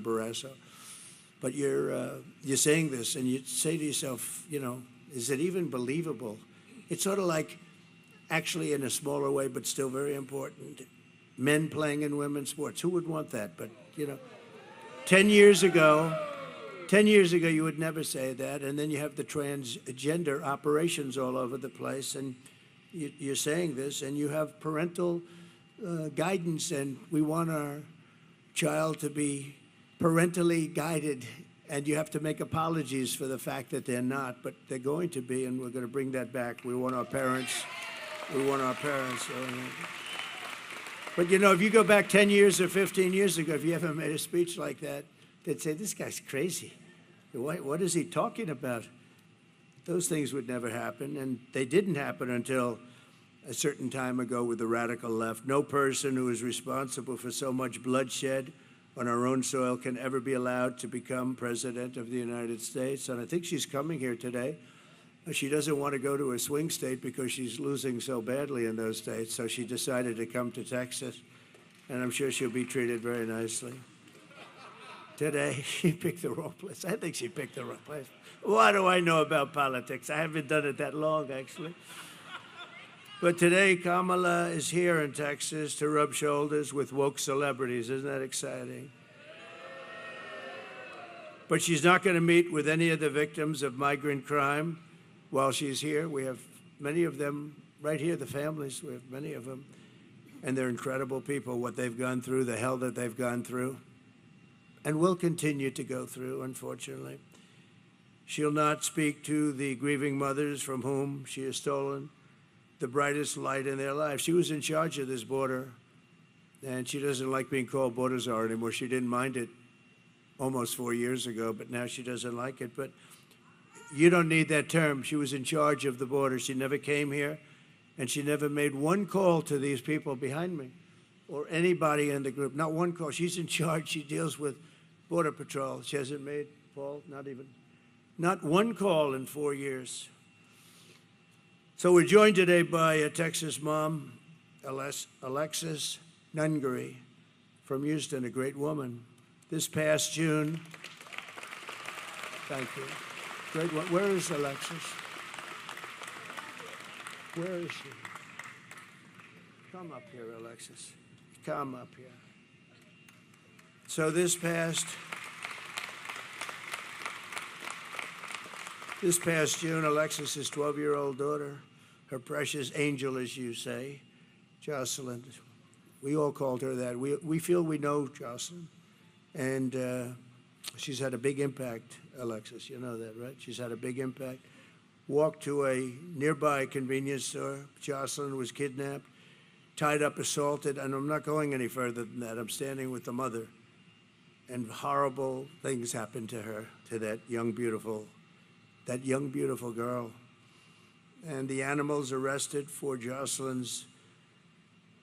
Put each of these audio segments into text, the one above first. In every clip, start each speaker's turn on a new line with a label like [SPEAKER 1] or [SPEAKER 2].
[SPEAKER 1] Barrasso. But you're saying this, and you say to yourself, you know, is it even believable? It's sort of like, actually in a smaller way, but still very important, men playing in women's sports. Who would want that? But, you know, 10 years ago, you would never say that. And then you have the transgender operations all over the place. And you're saying this, and you have parental guidance, and we want our child to be parentally guided. And you have to make apologies for the fact that they're not, but they're going to be, and we're going to bring that back. We want our parents. But, you know, if you go back 10 years or 15 years ago, if you ever made a speech like that, they'd say, this guy's crazy. What is he talking about? Those things would never happen, and they didn't happen until a certain time ago with the radical left. No person who is responsible for so much bloodshed on our own soil can ever be allowed to become president of the United States. And I think she's coming here today. She doesn't want to go to a swing state because she's losing so badly in those states, so she decided to come to Texas, and I'm sure she'll be treated very nicely. Today, she picked the wrong place. I think she picked the wrong place. What do I know about politics? I haven't done it that long, actually. But today, Kamala is here in Texas to rub shoulders with woke celebrities. Isn't that exciting? But she's not going to meet with any of the victims of migrant crime while she's here. We have many of them right here, the families, we have many of them. And they're incredible people, what they've gone through, the hell that they've gone through, and will continue to go through, unfortunately. She'll not speak to the grieving mothers from whom she has stolen the brightest light in their lives. She was in charge of this border, and she doesn't like being called border czar anymore. She didn't mind it almost 4 years ago, but now she doesn't like it. But you don't need that term. She was in charge of the border. She never came here, and she never made one call to these people behind me or anybody in the group. Not one call. She's in charge. She deals with Border Patrol. She hasn't made, Paul, not one call in 4 years. So we're joined today by a Texas mom, Alexis Nungaray from Houston, a great woman. This past June, thank you. Great one. Where is Alexis? Where is she? Come up here, Alexis. Come up here. So this past June, Alexis's 12-year-old daughter, her precious angel, as you say, Jocelyn, we all called her that. We feel we know Jocelyn, and she's had a big impact, Alexis. You know that, right? She's had a big impact. Walked to a nearby convenience store. Jocelyn was kidnapped, tied up, assaulted, and I'm not going any further than that. I'm standing with the mother, and horrible things happened to her, to that young, beautiful girl. And the animals arrested for Jocelyn's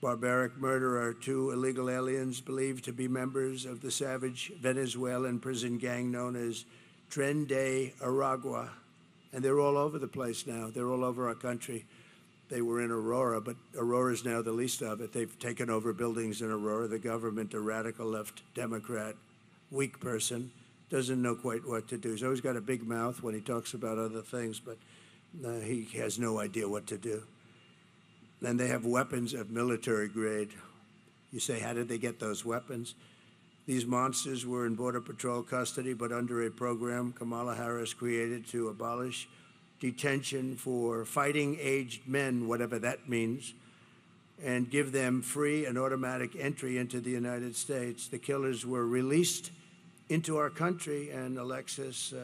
[SPEAKER 1] barbaric murder are 2 illegal aliens believed to be members of the savage Venezuelan prison gang known as Tren de Aragua. And they're all over the place now. They're all over our country. They were in Aurora, but Aurora's now the least of it. They've taken over buildings in Aurora. The government, a radical left Democrat, weak person, doesn't know quite what to do. He's always got a big mouth when he talks about other things, but he has no idea what to do. And they have weapons of military grade. You say, how did they get those weapons? These monsters were in Border Patrol custody, but under a program Kamala Harris created to abolish detention for fighting-aged men, whatever that means, and give them free and automatic entry into the United States. The killers were released into our country, and Alexis,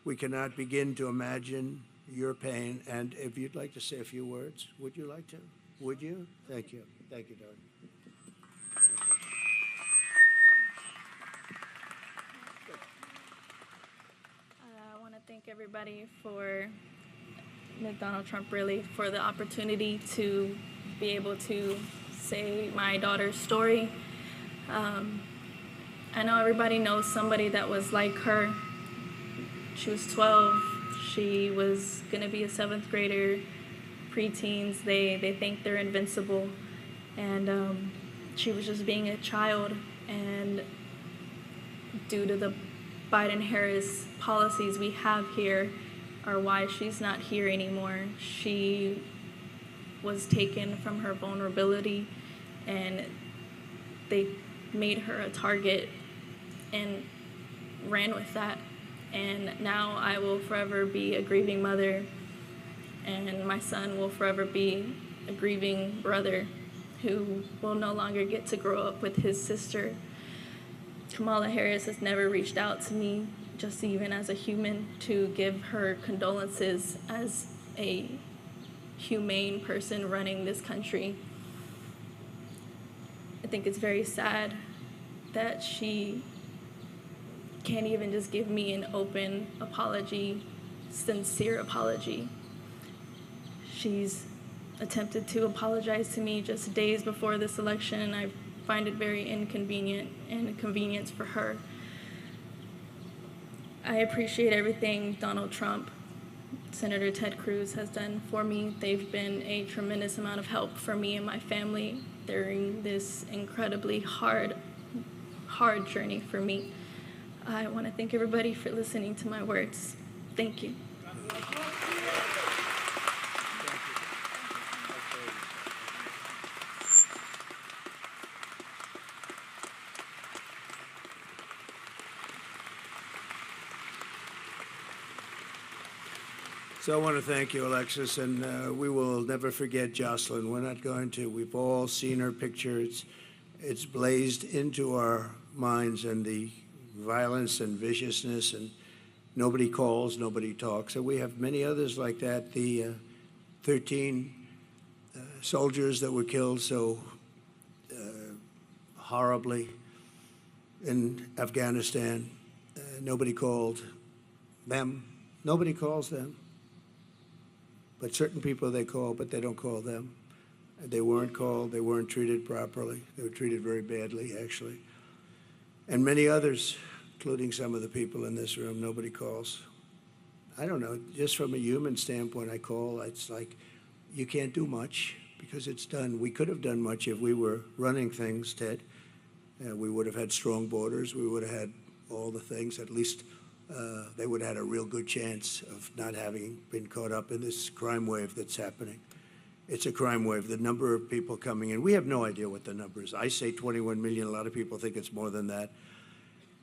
[SPEAKER 1] we cannot begin to imagine your pain. And if you'd like to say a few words, would you like to? Would you? Thank you. Thank you, darling.
[SPEAKER 2] I want to thank everybody for Donald Trump, really, for the opportunity to be able to say my daughter's story. I know everybody knows somebody that was like her. She was 12. She was going to be a 7th grader, preteens. They think they're invincible. And she was just being a child. And due to the Biden-Harris policies we have here are why she's not here anymore. She was taken from her vulnerability, and they made her a target and ran with that. And now I will forever be a grieving mother, and my son will forever be a grieving brother who will no longer get to grow up with his sister. Kamala Harris has never reached out to me, just even as a human, to give her condolences as a humane person running this country. I think it's very sad that she can't even just give me an open apology, sincere apology. She's attempted to apologize to me just days before this election, and I find it very inconvenient and a convenience for her. I appreciate everything Donald Trump, Senator Ted Cruz has done for me. They've been a tremendous amount of help for me and my family during this incredibly hard journey for me. I want to thank everybody for listening to my words. Thank you.
[SPEAKER 1] So I want to thank you, Alexis, and we will never forget Jocelyn. We're not going to. We've all seen her picture. It's blazed into our minds, and the violence and viciousness, and nobody calls, nobody talks. And we have many others like that. The 13 soldiers that were killed so horribly in Afghanistan, nobody called them. Nobody calls them. But certain people they call, but they don't call them. They weren't called. They weren't treated properly. They were treated very badly, actually. And many others, including some of the people in this room, nobody calls. I don't know, just from a human standpoint, I call. It's like you can't do much because it's done. We could have done much if we were running things, Ted. We would have had strong borders. We would have had all the things. At least they would have had a real good chance of not having been caught up in this crime wave that's happening. It's a crime wave. The number of people coming in, we have no idea what the number is. I say 21 million. A lot of people think it's more than that.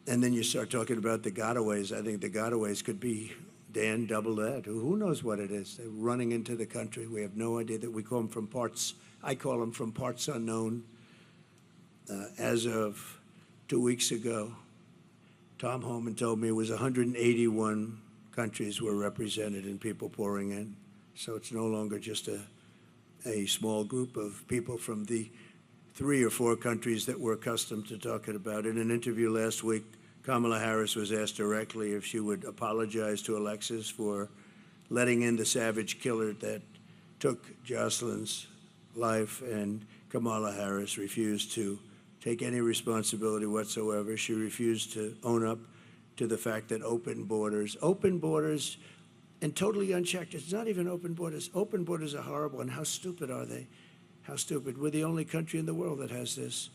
[SPEAKER 1] And then you start talking about the gotaways. I think the gotaways could be, Dan, double that. Who knows what it is? They're running into the country. We have no idea. That we call them from parts, I call them from parts unknown. As of 2 weeks ago, Tom Homan told me it was 181 countries were represented and people pouring in. So it's no longer just a small group of people from the 3 or 4 countries that we're accustomed to talking about. In an interview last week, Kamala Harris was asked directly if she would apologize to Alexis for letting in the savage killer that took Jocelyn's life, and Kamala Harris refused to take any responsibility whatsoever. She refused to own up to the fact that open borders and totally unchecked, it's not even open borders. Open borders are horrible, and how stupid are they? How stupid. We're the only country in the world that has this.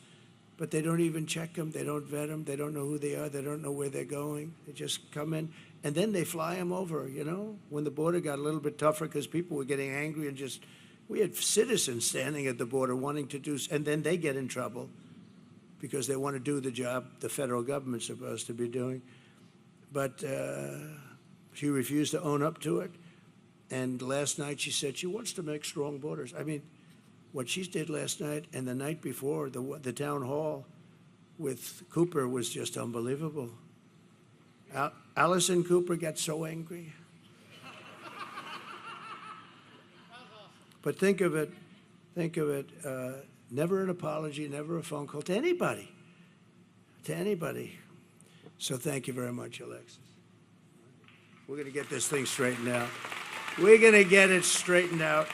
[SPEAKER 1] But they don't even check them. They don't vet them. They don't know who they are. They don't know where they're going. They just come in, and then they fly them over, you know? When the border got a little bit tougher because people were getting angry and just, we had citizens standing at the border wanting to do, and then they get in trouble because they want to do the job the federal government's supposed to be doing. But she refused to own up to it. And last night she said she wants to make strong borders. I mean, what she did last night and the night before, the town hall with Cooper was just unbelievable. Allison Cooper got so angry. But think of it, never an apology, never a phone call to anybody. So thank you very much, Alexis. We're going to get this thing straightened out. We're going to get it straightened out.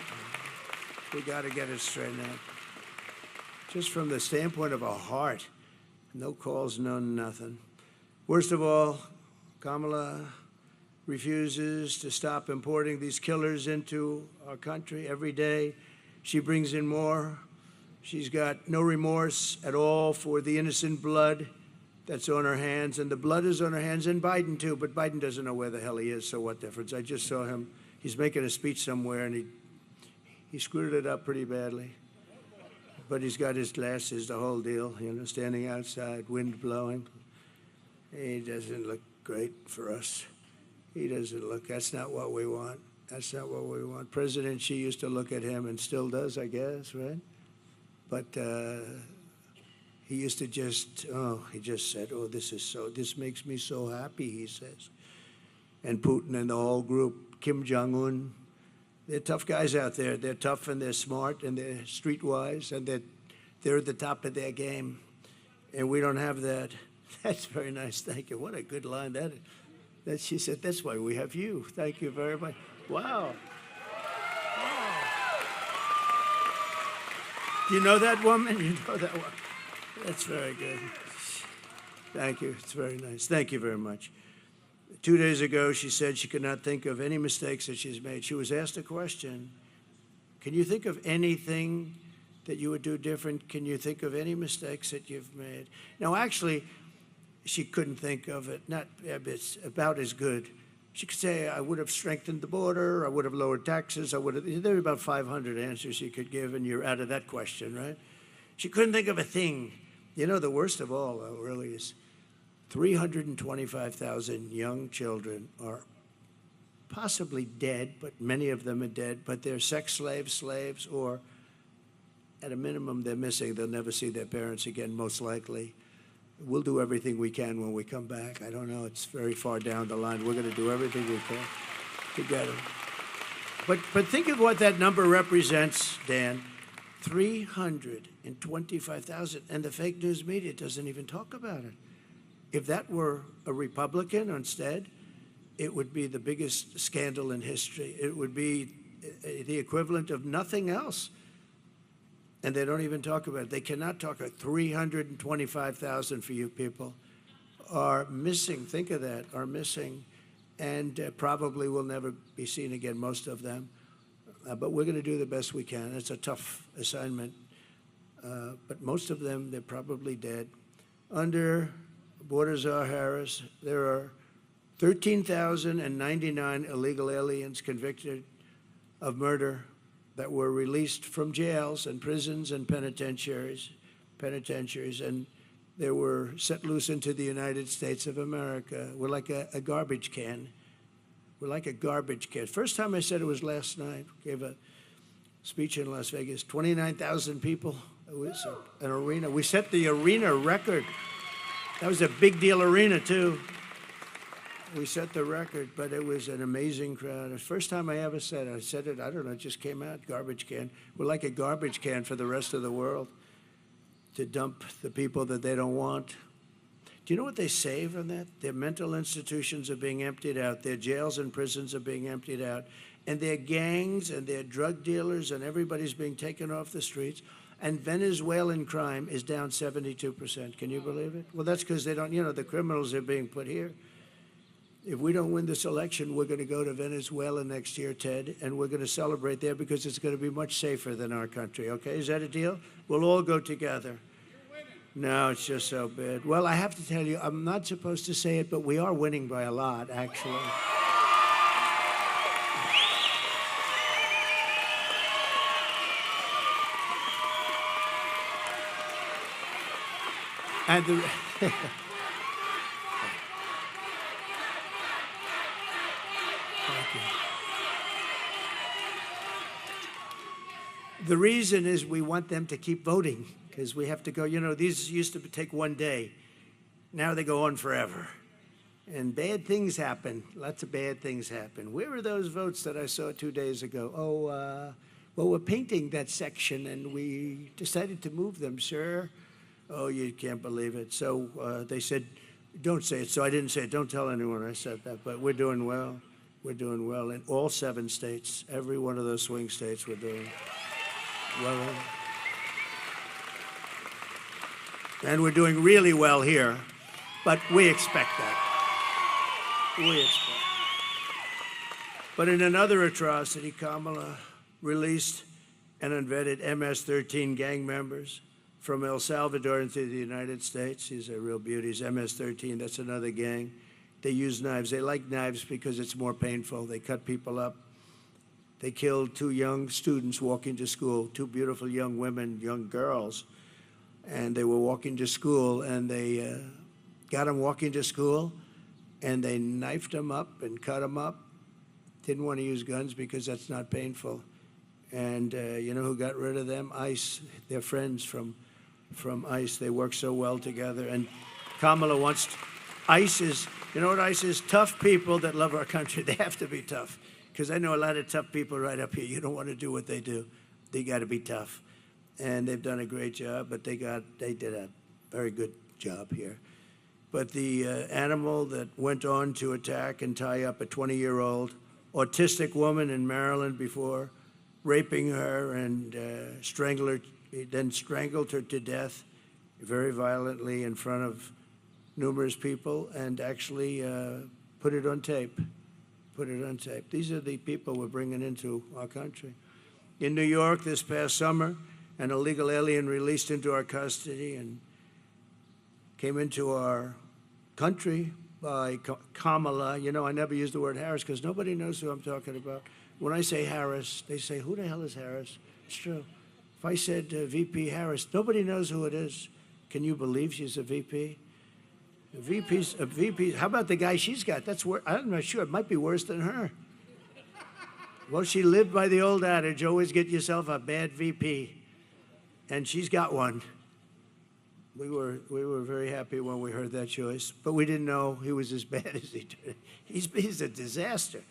[SPEAKER 1] We got to get it straightened out. Just from the standpoint of our heart, no calls, no nothing. Worst of all, Kamala refuses to stop importing these killers into our country every day. She brings in more. She's got no remorse at all for the innocent blood that's on our hands, and the blood is on our hands, and Biden too, but Biden doesn't know where the hell he is, so what difference? I just saw him. He's making a speech somewhere, and he screwed it up pretty badly. But he's got his glasses, the whole deal, standing outside, wind blowing. He doesn't look great for us. He doesn't look, that's not what we want. That's not what we want. President Xi used to look at him and still does, I guess, right? But he used to he just said, this makes me so happy, he says. And Putin and the whole group, Kim Jong-un, they're tough guys out there. They're tough and they're smart and they're streetwise and they're at the top of their game. And we don't have that. That's very nice. Thank you. What a good line that is. She said, that's why we have you. Thank you very much. Wow. Do you know that woman? You know that one. That's very good. Thank you. It's very nice. Thank you very much. 2 days ago, she said she could not think of any mistakes that she's made. She was asked a question. Can you think of anything that you would do different? Can you think of any mistakes that you've made? Now, actually, she couldn't think of it. It's about as good. She could say, I would have strengthened the border, I would have lowered taxes, there are about 500 answers she could give, and you're out of that question, right? She couldn't think of a thing. The worst of all, though, really is 325,000 young children are possibly dead, but many of them are dead, but they're sex slaves, or at a minimum, they're missing. They'll never see their parents again, most likely. We'll do everything we can when we come back. I don't know. It's very far down the line. We're going to do everything we can to get them. But think of what that number represents, Dan. 325,000. And the fake news media doesn't even talk about it. If that were a Republican instead, it would be the biggest scandal in history. It would be the equivalent of nothing else. And they don't even talk about it. They cannot talk about 325,000 for you people are missing. Think of that, are missing, and probably will never be seen again, most of them. But we're going to do the best we can. It's a tough assignment. But most of them, they're probably dead. Under Border Czar Harris, there are 13,099 illegal aliens convicted of murder that were released from jails and prisons and penitentiaries, and they were set loose into the United States of America. We're like a garbage can. We're like a garbage can. First time I said it was last night. Gave a speech in Las Vegas. 29,000 people. It was an arena. We set the arena record. That was a big deal arena, too. We set the record, but it was an amazing crowd. The first time I ever said it, I don't know, it just came out, garbage can. We're like a garbage can for the rest of the world to dump the people that they don't want. Do you know what they save on that? Their mental institutions are being emptied out. Their jails and prisons are being emptied out. And their gangs and their drug dealers and everybody's being taken off the streets. And Venezuelan crime is down 72%. Can you believe it? Well, that's because they don't, the criminals are being put here. If we don't win this election, we're going to go to Venezuela next year, Ted, and we're going to celebrate there because it's going to be much safer than our country, okay? Is that a deal? We'll all go together. No, it's just so bad. Well, I have to tell you, I'm not supposed to say it, but we are winning by a lot, actually. And the reason is we want them to keep voting because we have to go, these used to take one day. Now they go on forever. And bad things happen. Lots of bad things happen. Where are those votes that I saw 2 days ago? Well, we're painting that section and we decided to move them, sir. Oh, you can't believe it. So they said, don't say it. So I didn't say it. Don't tell anyone I said that. But we're doing well. We're doing well in all 7 states. Every one of those swing states we're doing well in. And we're doing really well here. But we expect that. We expect. But in another atrocity, Kamala released and unvetted MS-13 gang members from El Salvador into the United States. He's a real beauty. He's MS-13. That's another gang. They use knives. They like knives because it's more painful. They cut people up. They killed 2 young students walking to school, 2 beautiful young women, young girls, and they were walking to school, and they got them walking to school, and they knifed them up and cut them up. Didn't want to use guns because that's not painful. And you know who got rid of them? ICE. They're friends from ICE. They work so well together. And Kamala wants ICE is, you know what ICE is? Tough people that love our country. They have to be tough. Because I know a lot of tough people right up here. You don't want to do what they do. They got to be tough. And they've done a great job, but they did a very good job here. But the animal that went on to attack and tie up a 20-year-old autistic woman in Maryland before, raping her and then strangled her to death very violently in front of numerous people, and actually put it on tape. Put it on tape. These are the people we're bringing into our country. In New York this past summer, an illegal alien released into our custody and came into our country by Kamala. You know, I never use the word Harris because nobody knows who I'm talking about. When I say Harris, they say, who the hell is Harris? It's true. If I said VP Harris, nobody knows who it is. Can you believe she's a VP? A VP. How about the guy she's got? That's where I'm not sure. It might be worse than her. Well, she lived by the old adage, always get yourself a bad VP. And she's got one. We were very happy when we heard that choice, but we didn't know he was as bad as he did. He's a disaster.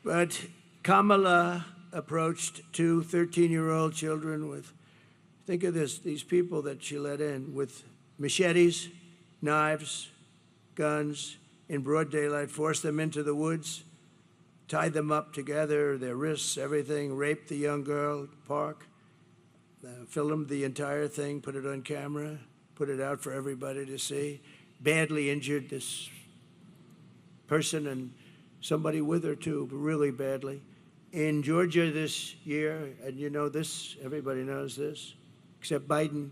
[SPEAKER 1] But Kamala approached 2 13-year-old children with, think of this, these people that she let in with machetes, knives, guns, in broad daylight, forced them into the woods, tied them up together, their wrists, everything, raped the young girl, park, filmed the entire thing, put it on camera, put it out for everybody to see, badly injured this person and somebody with her too, really badly. In Georgia this year, and you know this, everybody knows this, except Biden,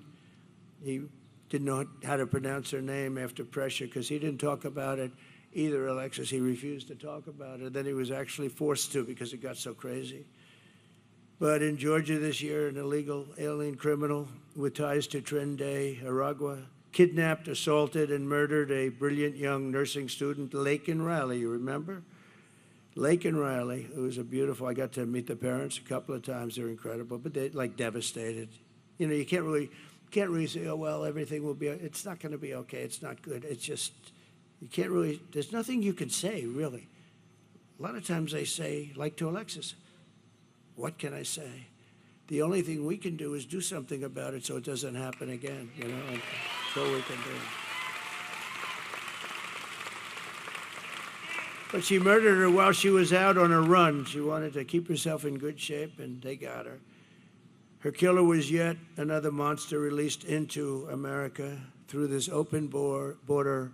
[SPEAKER 1] he didn't know how to pronounce her name after pressure because he didn't talk about it either, Alexis. He refused to talk about it. Then he was actually forced to because it got so crazy. But in Georgia this year, an illegal alien criminal with ties to Trinidad, Aragua, kidnapped, assaulted, and murdered a brilliant young nursing student, Laken Riley, you remember? Laken Riley, who was a beautiful, I got to meet the parents a couple of times. They're incredible, but they're like devastated. You know, you can't really say, oh, well, everything will be, it's not going to be okay. It's not good. It's just, you can't really, there's nothing you can say, really. A lot of times they say, like to Alexis, what can I say? The only thing we can do is do something about it so it doesn't happen again, you know, and that's all we can do. But she murdered her while she was out on a run. She wanted to keep herself in good shape, and they got her. Her killer was yet another monster released into America through this open border